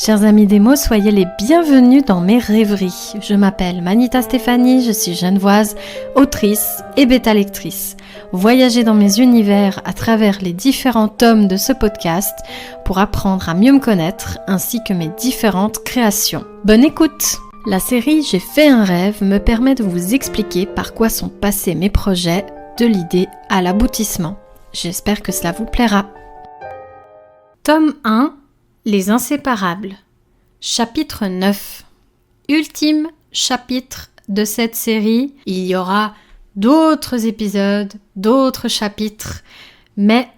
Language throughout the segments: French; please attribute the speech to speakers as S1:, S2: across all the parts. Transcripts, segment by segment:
S1: Chers amis des mots, soyez les bienvenus dans mes rêveries. Je m'appelle Manita Stéphanie, je suis genevoise, autrice et bêta-lectrice. Voyagez dans mes univers à travers les différents tomes de ce podcast pour apprendre à mieux me connaître ainsi que mes différentes créations. Bonne écoute! La série J'ai fait un rêve me permet de vous expliquer par quoi sont passés mes projets de l'idée à l'aboutissement. J'espère que cela vous plaira. Tome 1. Les inséparables. Chapitre 9. Ultime chapitre de cette série. Il y aura d'autres épisodes, d'autres chapitres, mais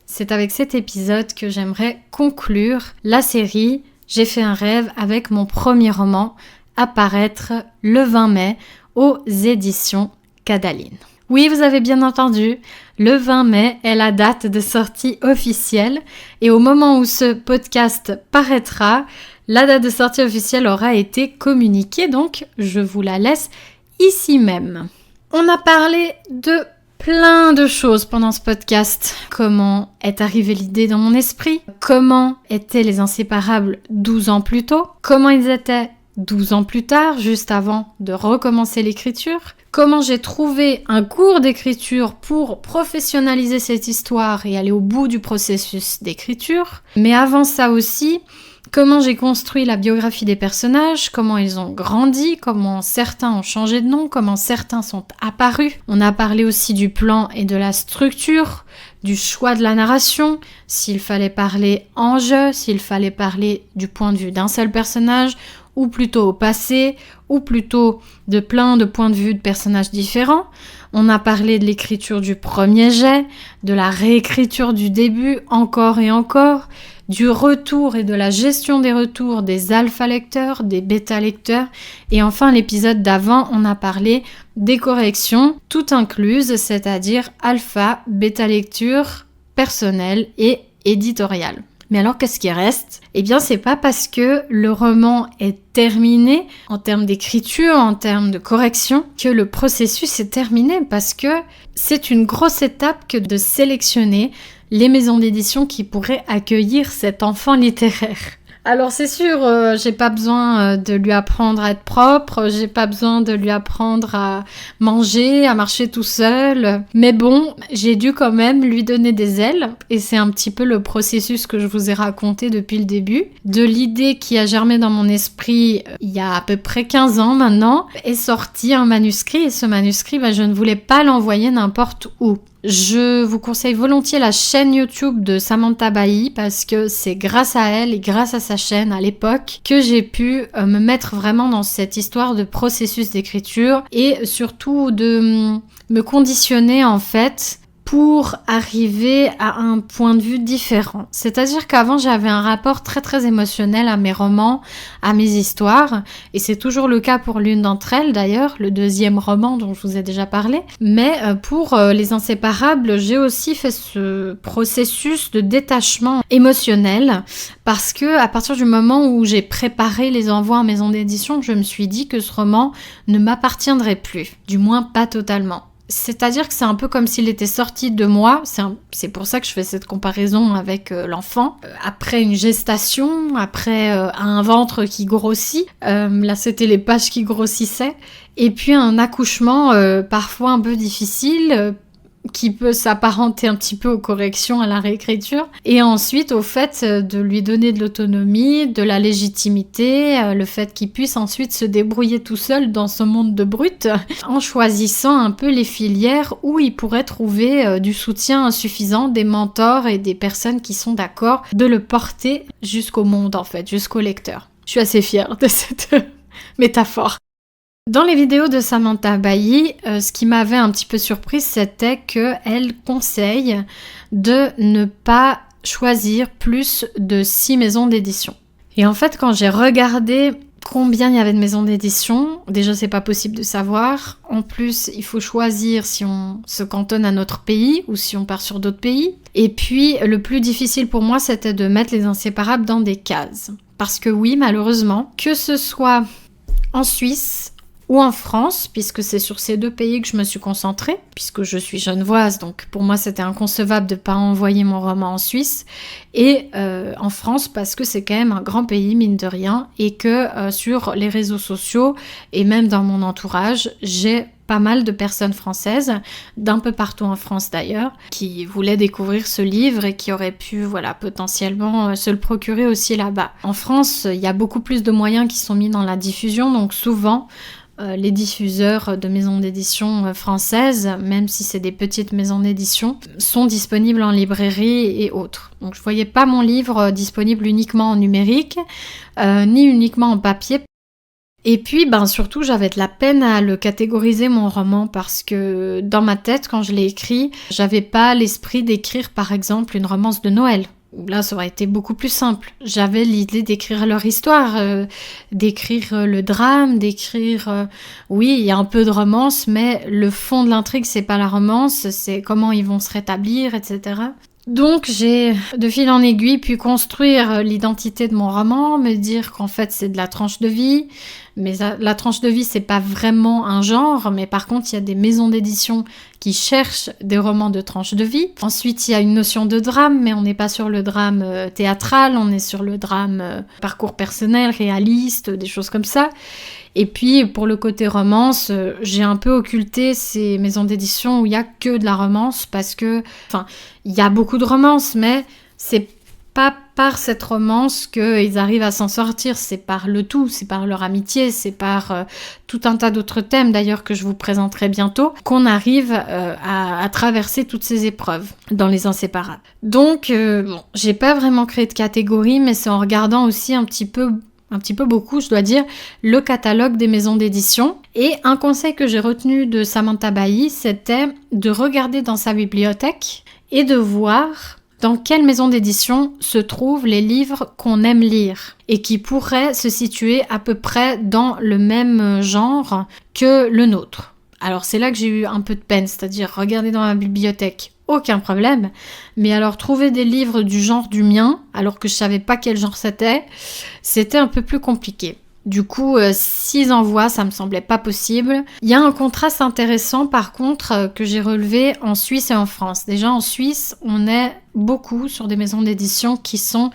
S1: c'est avec cet épisode que j'aimerais conclure la série J'ai fait un rêve avec mon premier roman à paraître le 20 mai aux éditions Cadaline. Oui, vous avez bien entendu, le 20 mai est la date de sortie officielle et au moment où ce podcast paraîtra, la date de sortie officielle aura été communiquée, donc je vous la laisse ici même. On a parlé de plein de choses pendant ce podcast. Comment est arrivée l'idée dans mon esprit? Comment étaient les inséparables 12 ans plus tôt? Comment ils étaient 12 ans plus tard, juste avant de recommencer l'écriture? Comment j'ai trouvé un cours d'écriture pour professionnaliser cette histoire et aller au bout du processus d'écriture. Mais avant ça aussi, comment j'ai construit la biographie des personnages, comment ils ont grandi, comment certains ont changé de nom, comment certains sont apparus. On a parlé aussi du plan et de la structure, du choix de la narration, s'il fallait parler en jeu, s'il fallait parler du point de vue d'un seul personnage, ou plutôt au passé, ou plutôt de plein de points de vue de personnages différents. On a parlé de l'écriture du premier jet, de la réécriture du début, encore et encore, du retour et de la gestion des retours des alpha-lecteurs, des bêta-lecteurs, et enfin l'épisode d'avant, on a parlé des corrections, toutes incluses, c'est-à-dire alpha, bêta-lecture, personnelle et éditoriale. Mais alors, qu'est-ce qui reste? Eh bien, c'est pas parce que le roman est terminé, en termes d'écriture, en termes de correction, que le processus est terminé, parce que c'est une grosse étape que de sélectionner les maisons d'édition qui pourraient accueillir cet enfant littéraire. Alors c'est sûr, j'ai pas besoin de lui apprendre à être propre, j'ai pas besoin de lui apprendre à manger, à marcher tout seul, mais bon, j'ai dû quand même lui donner des ailes, et c'est un petit peu le processus que je vous ai raconté depuis le début, de l'idée qui a germé dans mon esprit il y a à peu près 15 ans maintenant, est sorti un manuscrit, et ce manuscrit, je ne voulais pas l'envoyer n'importe où. Je vous conseille volontiers la chaîne YouTube de Samantha Bailly parce que c'est grâce à elle et grâce à sa chaîne à l'époque que j'ai pu me mettre vraiment dans cette histoire de processus d'écriture et surtout de me conditionner en fait pour arriver à un point de vue différent. C'est-à-dire qu'avant, j'avais un rapport très très émotionnel à mes romans, à mes histoires, et c'est toujours le cas pour l'une d'entre elles d'ailleurs, le deuxième roman dont je vous ai déjà parlé. Mais pour Les Inséparables, j'ai aussi fait ce processus de détachement émotionnel, parce que à partir du moment où j'ai préparé les envois en maison d'édition, je me suis dit que ce roman ne m'appartiendrait plus, du moins pas totalement. C'est-à-dire que c'est un peu comme s'il était sorti de moi, c'est pour ça que je fais cette comparaison avec l'enfant. Après une gestation, après un ventre qui grossit, là c'était les pages qui grossissaient, et puis un accouchement parfois un peu difficile, qui peut s'apparenter un petit peu aux corrections, à la réécriture, et ensuite au fait de lui donner de l'autonomie, de la légitimité, le fait qu'il puisse ensuite se débrouiller tout seul dans ce monde de brutes, en choisissant un peu les filières où il pourrait trouver du soutien suffisant, des mentors et des personnes qui sont d'accord de le porter jusqu'au monde en fait, jusqu'au lecteur. Je suis assez fière de cette métaphore. Dans les vidéos de Samantha Bailly, ce qui m'avait un petit peu surprise, c'était qu'elle conseille de ne pas choisir plus de 6 maisons d'édition. Et en fait, quand j'ai regardé combien il y avait de maisons d'édition, déjà c'est pas possible de savoir. En plus, il faut choisir si on se cantonne à notre pays ou si on part sur d'autres pays. Et puis, le plus difficile pour moi, c'était de mettre Les Inséparables dans des cases. Parce que oui, malheureusement, que ce soit en Suisse, ou en France, puisque c'est sur ces 2 pays que je me suis concentrée, puisque je suis genevoise, donc pour moi c'était inconcevable de ne pas envoyer mon roman en Suisse, et en France parce que c'est quand même un grand pays, mine de rien, et que sur les réseaux sociaux, et même dans mon entourage, j'ai pas mal de personnes françaises, d'un peu partout en France d'ailleurs, qui voulaient découvrir ce livre et qui auraient pu, potentiellement se le procurer aussi là-bas. En France, il y a beaucoup plus de moyens qui sont mis dans la diffusion, donc souvent, les diffuseurs de maisons d'édition françaises, même si c'est des petites maisons d'édition, sont disponibles en librairie et autres. Donc je voyais pas mon livre disponible uniquement en numérique, ni uniquement en papier. Et puis, surtout, j'avais de la peine à le catégoriser, mon roman, parce que dans ma tête, quand je l'ai écrit, j'avais pas l'esprit d'écrire, par exemple, une romance de Noël. Là, ça aurait été beaucoup plus simple. J'avais l'idée d'écrire leur histoire, d'écrire le drame, d'écrire... oui, il y a un peu de romance, mais le fond de l'intrigue, c'est pas la romance, c'est comment ils vont se rétablir, etc. Donc j'ai, de fil en aiguille, pu construire l'identité de mon roman, me dire qu'en fait c'est de la tranche de vie, mais la tranche de vie c'est pas vraiment un genre, mais par contre il y a des maisons d'édition qui cherchent des romans de tranche de vie. Ensuite il y a une notion de drame, mais on n'est pas sur le drame théâtral, on est sur le drame parcours personnel, réaliste, des choses comme ça. Et puis, pour le côté romance, j'ai un peu occulté ces maisons d'édition où il n'y a que de la romance parce que, il y a beaucoup de romance, mais c'est pas par cette romance qu'ils arrivent à s'en sortir, c'est par le tout, c'est par leur amitié, c'est par tout un tas d'autres thèmes d'ailleurs que je vous présenterai bientôt, qu'on arrive à traverser toutes ces épreuves dans Les Inséparables. Donc, j'ai pas vraiment créé de catégorie, mais c'est en regardant aussi un petit peu beaucoup, je dois dire, le catalogue des maisons d'édition. Et un conseil que j'ai retenu de Samantha Bailly, c'était de regarder dans sa bibliothèque et de voir dans quelle maison d'édition se trouvent les livres qu'on aime lire et qui pourraient se situer à peu près dans le même genre que le nôtre. Alors c'est là que j'ai eu un peu de peine, c'est-à-dire regarder dans ma bibliothèque, aucun problème, mais alors trouver des livres du genre du mien, alors que je savais pas quel genre c'était un peu plus compliqué. Du coup, 6 envois, ça me semblait pas possible. Il y a un contraste intéressant par contre que j'ai relevé en Suisse et en France. Déjà en Suisse, on est beaucoup sur des maisons d'édition qui sont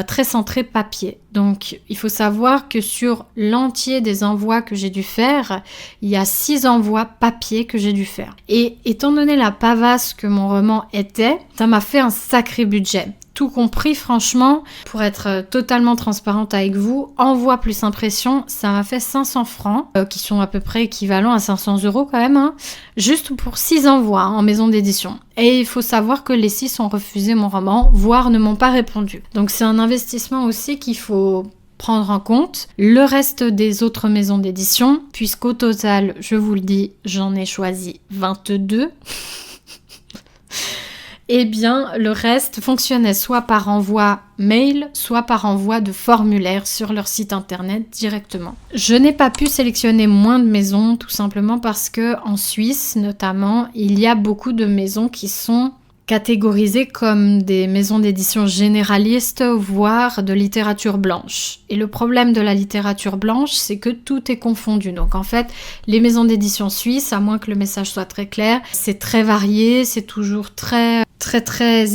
S1: très centré papier. Donc, il faut savoir que sur l'entier des envois que j'ai dû faire, il y a 6 envois papier que j'ai dû faire. Et étant donné la pavasse que mon roman était, ça m'a fait un sacré budget. Tout compris, franchement, pour être totalement transparente avec vous, envoi plus impression, ça m'a fait 500 francs, qui sont à peu près équivalents à 500 € quand même, hein, juste pour 6 envois en maison d'édition. Et il faut savoir que les 6 ont refusé mon roman, voire ne m'ont pas répondu. Donc c'est un investissement aussi qu'il faut prendre en compte. Le reste des autres maisons d'édition, puisqu'au total, je vous le dis, j'en ai choisi 22. Eh bien, le reste fonctionnait soit par envoi mail, soit par envoi de formulaire sur leur site internet directement. Je n'ai pas pu sélectionner moins de maisons, tout simplement parce que en Suisse, notamment, il y a beaucoup de maisons qui sont catégorisées comme des maisons d'édition généralistes, voire de littérature blanche. Et le problème de la littérature blanche, c'est que tout est confondu. Donc en fait, les maisons d'édition suisses, à moins que le message soit très clair, c'est très varié, c'est toujours très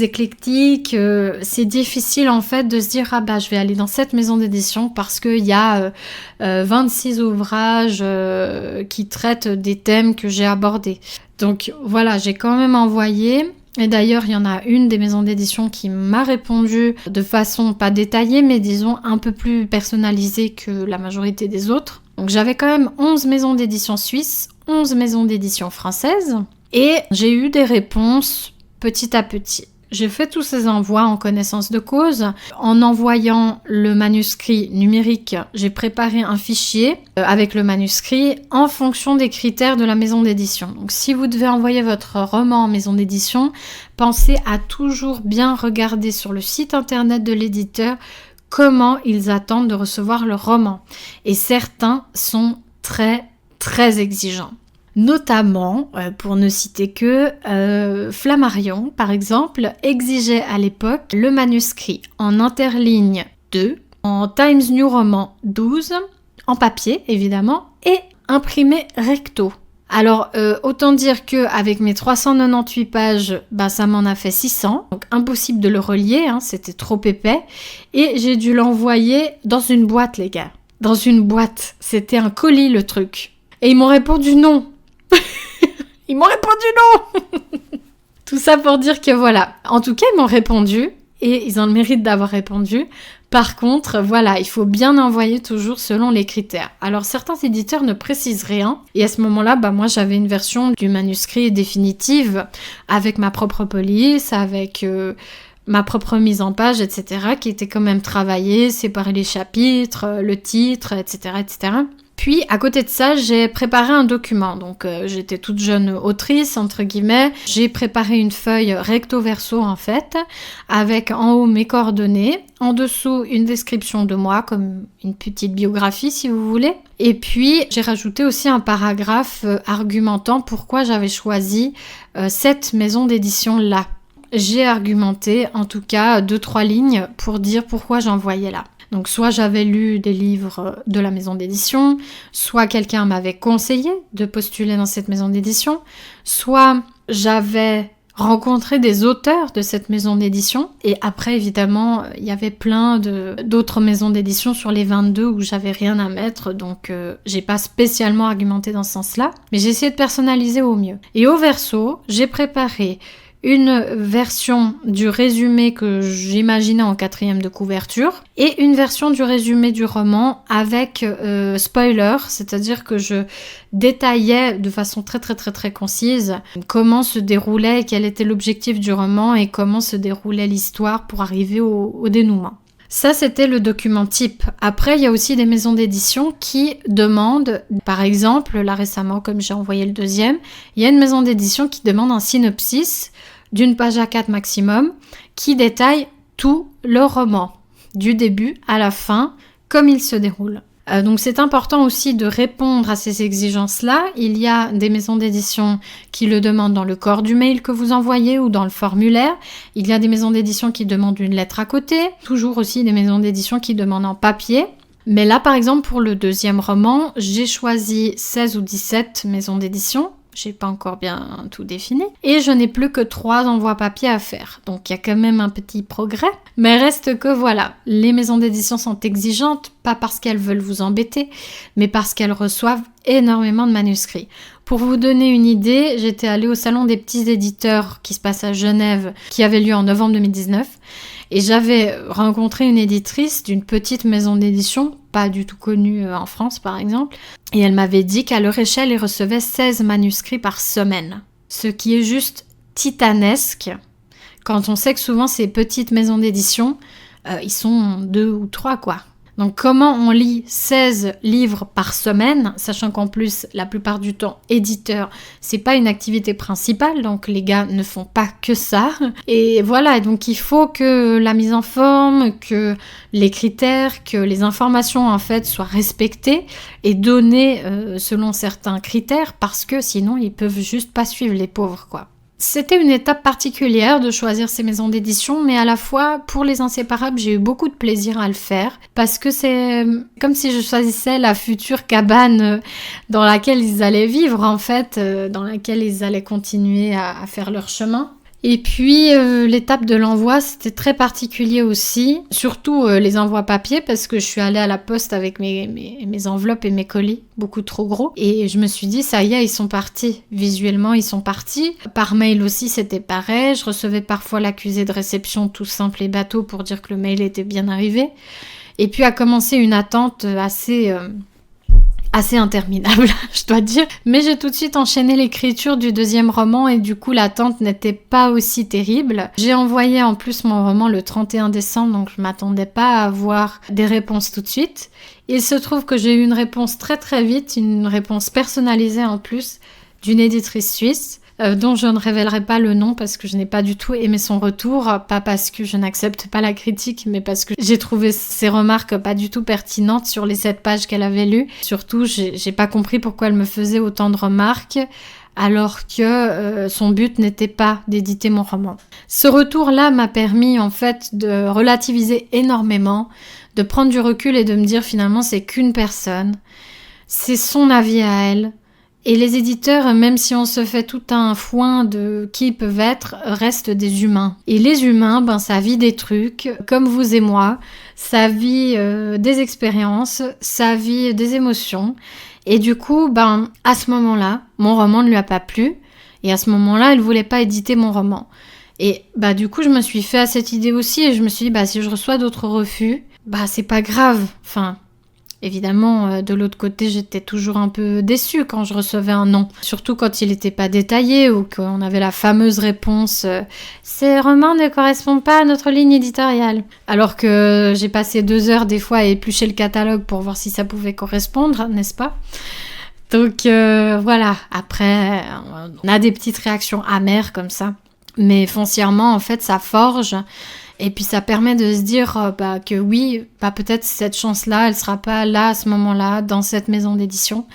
S1: éclectique. C'est difficile en fait de se dire je vais aller dans cette maison d'édition parce qu'il y a 26 ouvrages qui traitent des thèmes que j'ai abordés. Donc voilà, j'ai quand même envoyé. Et d'ailleurs, il y en a une des maisons d'édition qui m'a répondu de façon pas détaillée, mais disons un peu plus personnalisée que la majorité des autres. Donc j'avais quand même 11 maisons d'édition suisses, 11 maisons d'édition françaises, et j'ai eu des réponses petit à petit. J'ai fait tous ces envois en connaissance de cause. En envoyant le manuscrit numérique, j'ai préparé un fichier avec le manuscrit en fonction des critères de la maison d'édition. Donc si vous devez envoyer votre roman en maison d'édition, pensez à toujours bien regarder sur le site internet de l'éditeur comment ils attendent de recevoir leur roman. Et certains sont très exigeants. Notamment, pour ne citer que, Flammarion, par exemple, exigeait à l'époque le manuscrit en interligne 2, en Times New Roman 12, en papier évidemment, et imprimé recto. Alors, autant dire qu'avec mes 398 pages, ça m'en a fait 600. Donc, impossible de le relier, hein, c'était trop épais. Et j'ai dû l'envoyer dans une boîte, les gars. Dans une boîte. C'était un colis, le truc. Et ils m'ont répondu non. Ils m'ont répondu non. Tout ça pour dire que voilà. En tout cas, ils m'ont répondu. Et ils ont le mérite d'avoir répondu. Par contre, voilà, il faut bien envoyer toujours selon les critères. Alors, certains éditeurs ne précisent rien. Et à ce moment-là, moi, j'avais une version du manuscrit définitive avec ma propre police, avec ma propre mise en page, etc., qui était quand même travaillée, séparer les chapitres, le titre, etc., etc. Puis, à côté de ça, j'ai préparé un document. Donc, j'étais toute jeune autrice, entre guillemets. J'ai préparé une feuille recto-verso, en fait, avec en haut mes coordonnées, en dessous une description de moi, comme une petite biographie, si vous voulez. Et puis, j'ai rajouté aussi un paragraphe argumentant pourquoi j'avais choisi cette maison d'édition-là. J'ai argumenté, en tout cas, 2-3 lignes pour dire pourquoi j'envoyais là. Donc soit j'avais lu des livres de la maison d'édition, soit quelqu'un m'avait conseillé de postuler dans cette maison d'édition, soit j'avais rencontré des auteurs de cette maison d'édition. Et après, évidemment, il y avait plein d'autres maisons d'édition sur les 22 où j'avais rien à mettre, donc j'ai pas spécialement argumenté dans ce sens-là, mais j'ai essayé de personnaliser au mieux. Et au verso, j'ai préparé une version du résumé que j'imaginais en 4e de couverture et une version du résumé du roman avec spoiler, c'est-à-dire que je détaillais de façon très très très très concise comment se déroulait et quel était l'objectif du roman et comment se déroulait l'histoire pour arriver au dénouement. Ça, c'était le document type. Après, il y a aussi des maisons d'édition qui demandent, par exemple, là récemment, comme j'ai envoyé le 2e, il y a une maison d'édition qui demande un synopsis d'une page à 4 maximum qui détaille tout le roman, du début à la fin, comme il se déroule. Donc c'est important aussi de répondre à ces exigences-là. Il y a des maisons d'édition qui le demandent dans le corps du mail que vous envoyez ou dans le formulaire. Il y a des maisons d'édition qui demandent une lettre à côté. Toujours aussi des maisons d'édition qui demandent en papier. Mais là, par exemple, pour le 2e roman, j'ai choisi 16 ou 17 maisons d'édition. J'ai pas encore bien tout défini. Et je n'ai plus que 3 envois papier à faire. Donc il y a quand même un petit progrès. Mais reste que voilà, les maisons d'édition sont exigeantes, pas parce qu'elles veulent vous embêter, mais parce qu'elles reçoivent énormément de manuscrits. Pour vous donner une idée, j'étais allée au salon des petits éditeurs qui se passe à Genève, qui avait lieu en novembre 2019. Et j'avais rencontré une éditrice d'une petite maison d'édition, pas du tout connue en France par exemple, et elle m'avait dit qu'à leur échelle, ils recevaient 16 manuscrits par semaine. Ce qui est juste titanesque, quand on sait que souvent ces petites maisons d'édition, ils sont 2 ou 3 quoi. Donc comment on lit 16 livres par semaine, sachant qu'en plus la plupart du temps éditeur, c'est pas une activité principale, donc les gars ne font pas que ça. Et voilà, donc il faut que la mise en forme, que les critères, que les informations en fait soient respectées et données selon certains critères, parce que sinon ils peuvent juste pas suivre les pauvres quoi. C'était une étape particulière de choisir ces maisons d'édition, mais à la fois, pour Les Inséparables, j'ai eu beaucoup de plaisir à le faire, parce que c'est comme si je choisissais la future cabane dans laquelle ils allaient vivre, en fait, dans laquelle ils allaient continuer à faire leur chemin. Et puis l'étape de l'envoi, c'était très particulier aussi, surtout les envois papier, parce que je suis allée à la poste avec mes enveloppes et mes colis, beaucoup trop gros, et je me suis dit, ça y est, ils sont partis, visuellement ils sont partis. Par mail aussi, c'était pareil, je recevais parfois l'accusé de réception tout simple et bateau pour dire que le mail était bien arrivé, et puis a commencé une attente assez interminable, je dois dire. Mais j'ai tout de suite enchaîné l'écriture du 2e roman et du coup l'attente n'était pas aussi terrible. J'ai envoyé en plus mon roman le 31 décembre, donc je m'attendais pas à avoir des réponses tout de suite. Il se trouve que j'ai eu une réponse très très vite, une réponse personnalisée en plus d'une éditrice suisse, dont je ne révélerai pas le nom parce que je n'ai pas du tout aimé son retour, pas parce que je n'accepte pas la critique, mais parce que j'ai trouvé ses remarques pas du tout pertinentes sur les 7 pages qu'elle avait lues. Surtout, j'ai pas compris pourquoi elle me faisait autant de remarques, alors que son but n'était pas d'éditer mon roman. Ce retour-là m'a permis en fait de relativiser énormément, de prendre du recul et de me dire finalement c'est qu'une personne. c'est son avis à elle. Et les éditeurs, même si on se fait tout un foin de qui ils peuvent être, restent des humains. Et les humains, ça vit des trucs, comme vous et moi, ça vit des expériences, ça vit des émotions. Et du coup, à ce moment-là, mon roman ne lui a pas plu. Et à ce moment-là, elle voulait pas éditer mon roman. Et du coup, je me suis fait à cette idée aussi. Et je me suis dit, si je reçois d'autres refus, c'est pas grave. Enfin, évidemment, de l'autre côté, j'étais toujours un peu déçue quand je recevais un non. Surtout quand il n'était pas détaillé ou qu'on avait la fameuse réponse « Ces romans ne correspondent pas à notre ligne éditoriale ». Alors que j'ai passé 2 heures des fois à éplucher le catalogue pour voir si ça pouvait correspondre, n'est-ce pas ? Donc voilà, après, on a des petites réactions amères comme ça. Mais foncièrement, en fait, ça forge. Et puis ça permet de se dire que oui, peut-être cette chance-là, elle sera pas là à ce moment-là, dans cette maison d'édition.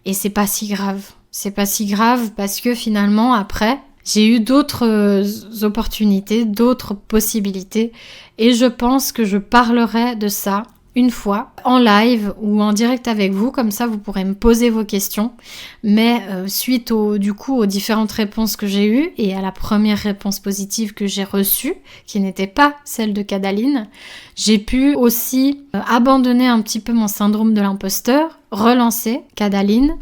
S1: Et c'est pas si grave. C'est pas si grave parce que finalement, après, j'ai eu d'autres opportunités, d'autres possibilités. Et je pense que je parlerai de ça une fois en live ou en direct avec vous, comme ça vous pourrez me poser vos questions, mais suite aux différentes réponses que j'ai eues et à la première réponse positive que j'ai reçue, qui n'était pas celle de Cadaline, j'ai pu aussi abandonner un petit peu mon syndrome de l'imposteur, relancer Cadaline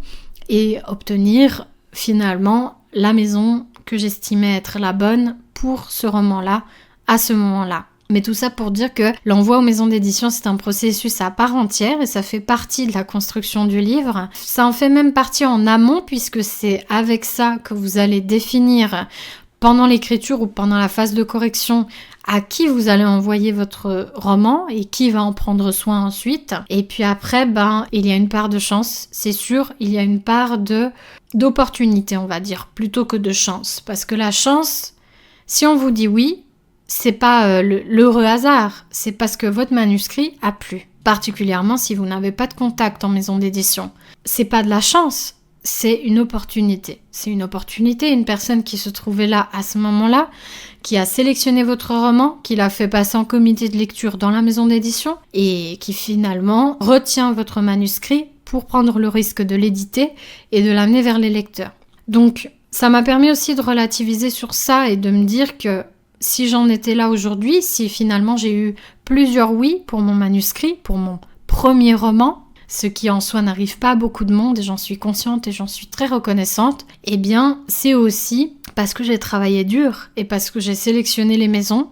S1: et obtenir finalement la maison que j'estimais être la bonne pour ce roman-là, à ce moment-là. Mais tout ça pour dire que l'envoi aux maisons d'édition, c'est un processus à part entière et ça fait partie de la construction du livre. Ça en fait même partie en amont puisque c'est avec ça que vous allez définir pendant l'écriture ou pendant la phase de correction à qui vous allez envoyer votre roman et qui va en prendre soin ensuite. Et puis après, il y a une part de chance, c'est sûr, il y a une part d'opportunité, on va dire, plutôt que de chance. Parce que la chance, si on vous dit oui, c'est pas l'heureux hasard, c'est parce que votre manuscrit a plu. Particulièrement si vous n'avez pas de contact en maison d'édition. C'est pas de la chance, c'est une opportunité. C'est une opportunité, une personne qui se trouvait là à ce moment-là, qui a sélectionné votre roman, qui l'a fait passer en comité de lecture dans la maison d'édition et qui finalement retient votre manuscrit pour prendre le risque de l'éditer et de l'amener vers les lecteurs. Donc ça m'a permis aussi de relativiser sur ça et de me dire que si j'en étais là aujourd'hui, si finalement j'ai eu plusieurs oui pour mon manuscrit, pour mon premier roman, ce qui en soi n'arrive pas à beaucoup de monde et j'en suis consciente et j'en suis très reconnaissante, eh bien c'est aussi parce que j'ai travaillé dur et parce que j'ai sélectionné les maisons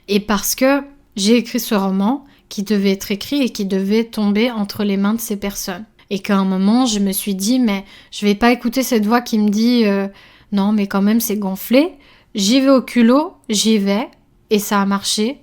S1: et parce que j'ai écrit ce roman qui devait être écrit et qui devait tomber entre les mains de ces personnes. Et qu'à un moment, je me suis dit, mais je vais pas écouter cette voix qui me dit non mais quand même c'est gonflé. J'y vais au culot, j'y vais, et ça a marché,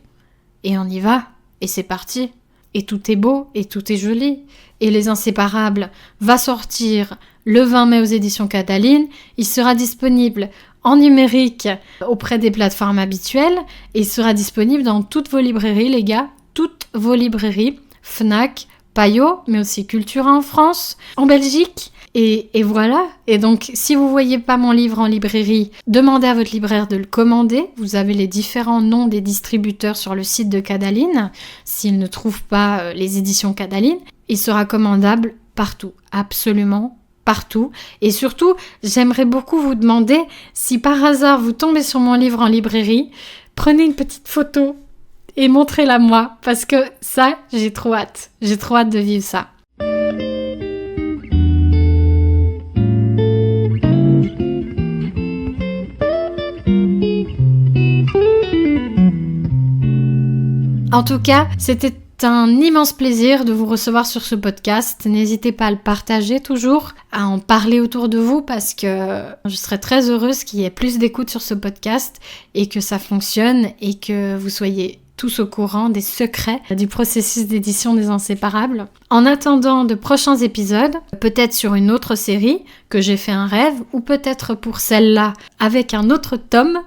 S1: et on y va, et c'est parti. Et tout est beau, et tout est joli. Et Les Inséparables va sortir le 20 mai aux éditions Cadaline. Il sera disponible en numérique auprès des plateformes habituelles, et il sera disponible dans toutes vos librairies, les gars, toutes vos librairies, Fnac, Payot, mais aussi Cultura en France, en Belgique. Et voilà, et donc si vous voyez pas mon livre en librairie, demandez à votre libraire de le commander. Vous avez les différents noms des distributeurs sur le site de Cadaline. S'ils ne trouvent pas les éditions Cadaline, il sera commandable partout, absolument partout. Et surtout, j'aimerais beaucoup vous demander, si par hasard vous tombez sur mon livre en librairie, prenez une petite photo et montrez-la moi, parce que ça, j'ai trop hâte de vivre ça. En tout cas, c'était un immense plaisir de vous recevoir sur ce podcast. N'hésitez pas à le partager toujours, à en parler autour de vous parce que je serais très heureuse qu'il y ait plus d'écoute sur ce podcast et que ça fonctionne et que vous soyez tous au courant des secrets du processus d'édition des Inséparables. En attendant de prochains épisodes, peut-être sur une autre série que j'ai fait un rêve ou peut-être pour celle-là avec un autre tome,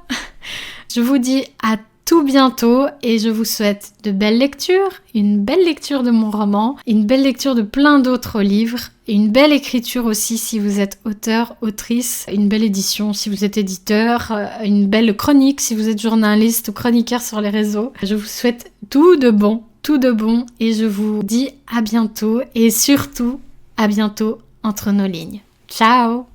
S1: je vous dis à tout bientôt et je vous souhaite de belles lectures, une belle lecture de mon roman, une belle lecture de plein d'autres livres et une belle écriture aussi si vous êtes auteur, autrice, une belle édition si vous êtes éditeur, une belle chronique si vous êtes journaliste ou chroniqueur sur les réseaux. Je vous souhaite tout de bon et je vous dis à bientôt et surtout, À bientôt entre nos lignes. Ciao!